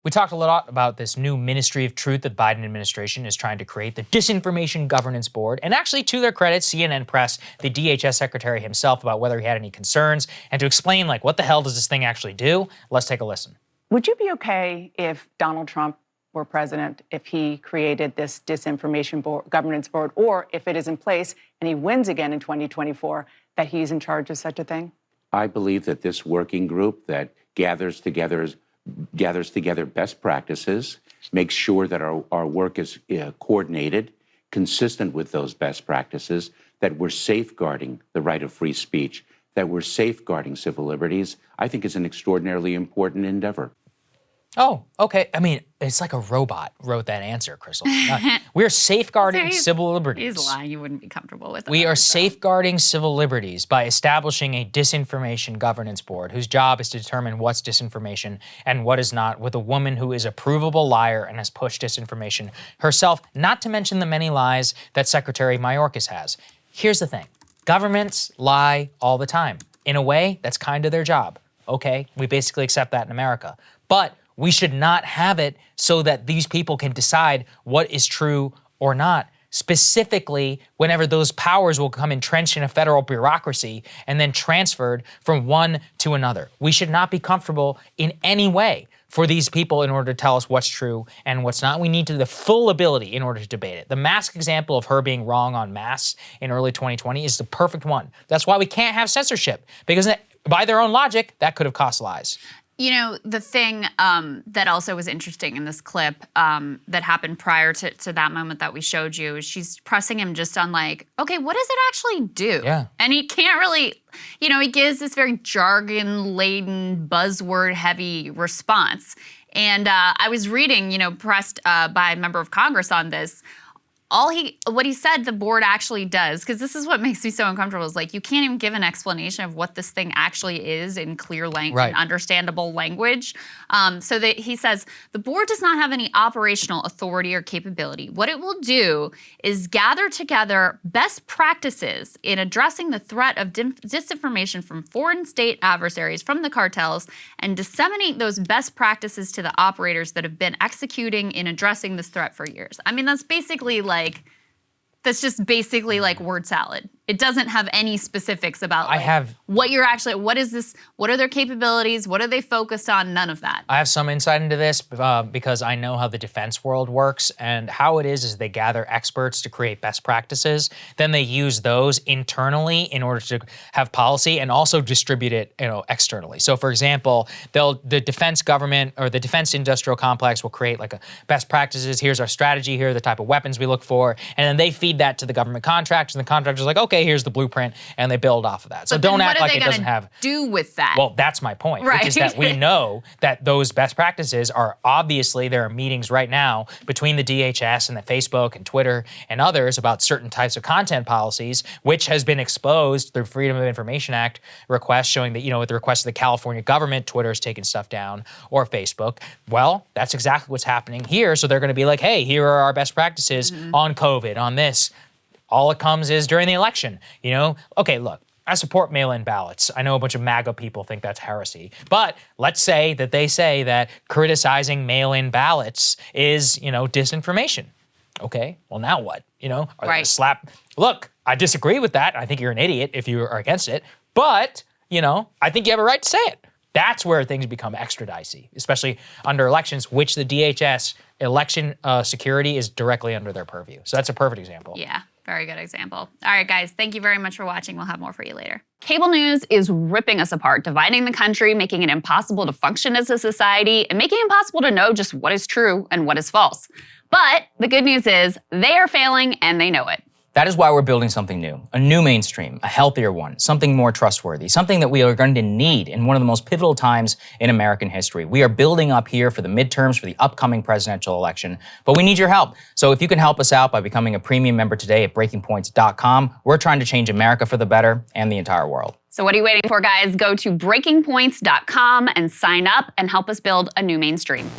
We talked a lot about this new Ministry of Truth that the Biden administration is trying to create, the Disinformation Governance Board. And actually, to their credit, CNN pressed the DHS secretary himself about whether he had any concerns and to explain, like, what the hell does this thing actually do? Let's take a listen. Would you be okay if Donald Trump were president, if he created this governance board, or if it is in place and he wins again in 2024, that he's in charge of such a thing? I believe that this working group that gathers together best practices, makes sure that our work is coordinated, consistent with those best practices, that we're safeguarding the right of free speech, that we're safeguarding civil liberties, I think is an extraordinarily important endeavor. Oh, okay. I mean, it's like a robot wrote that answer, Krystal. We're safeguarding civil liberties. He's lying. You wouldn't be comfortable with it. We are safeguarding civil liberties by establishing a disinformation governance board whose job is to determine what's disinformation and what is not, with a woman who is a provable liar and has pushed disinformation herself, not to mention the many lies that Secretary Mayorkas has. Here's the thing. Governments lie all the time. In a way, that's kind of their job. Okay, we basically accept that in America. But we should not have it so that these people can decide what is true or not, specifically whenever those powers will become entrenched in a federal bureaucracy and then transferred from one to another. We should not be comfortable in any way for these people in order to tell us what's true and what's not. We need the full ability in order to debate it. The mask example of her being wrong on masks in early 2020 is the perfect one. That's why we can't have censorship, because by their own logic, that could have cost lives. You know, the thing that also was interesting in this clip that happened prior to that moment that we showed you is she's pressing him just on like, okay, what does it actually do? Yeah. And he can't really, you know, he gives this very jargon-laden, buzzword-heavy response. And I was reading, you know, pressed by a member of Congress on this. What he said the board actually does, because this is what makes me so uncomfortable, is like you can't even give an explanation of what this thing actually is in clear language, and understandable language. So that he says the board does not have any operational authority or capability. What it will do is gather together best practices in addressing the threat of disinformation from foreign state adversaries, from the cartels, and disseminate those best practices to the operators that have been executing in addressing this threat for years. I mean, that's basically like, that's just basically like word salad. It doesn't have any specifics about like, what you're actually, what is this, what are their capabilities, what are they focused on, none of that. I have some insight into this because I know how the defense world works, and how it is they gather experts to create best practices, then they use those internally in order to have policy and also distribute it, you know, externally. So for example, the defense government or the defense industrial complex will create like a best practices, here's our strategy, here are the type of weapons we look for, and then they feed that to the government contractors, and the contractor's like, okay, here's the blueprint, and they build off of that. So don't act like it doesn't have. Do with that? Well, that's my point, which is that we know that those best practices are obviously, there are meetings right now between the DHS and the Facebook and Twitter and others about certain types of content policies, which has been exposed through Freedom of Information Act requests showing that, you know, at the request of the California government, Twitter's taken stuff down, or Facebook. Well, that's exactly what's happening here. So they're going to be like, hey, here are our best practices on COVID, on this. All it comes is during the election, you know? Okay, look, I support mail-in ballots. I know a bunch of MAGA people think that's heresy. But let's say that they say that criticizing mail-in ballots is, you know, disinformation. Okay, well now what? You know, are they gonna slap? Look, I disagree with that. I think you're an idiot if you are against it. But, you know, I think you have a right to say it. That's where things become extra dicey, especially under elections, which the DHS election security is directly under their purview. So that's a perfect example. Yeah. Very good example. All right, guys, thank you very much for watching. We'll have more for you later. Cable news is ripping us apart, dividing the country, making it impossible to function as a society, and making it impossible to know just what is true and what is false. But the good news is they are failing and they know it. That is why we're building something new, a new mainstream, a healthier one, something more trustworthy, something that we are going to need in one of the most pivotal times in American history. We are building up here for the midterms, for the upcoming presidential election, but we need your help. So if you can help us out by becoming a premium member today at breakingpoints.com, we're trying to change America for the better and the entire world. So what are you waiting for, guys? Go to breakingpoints.com and sign up and help us build a new mainstream.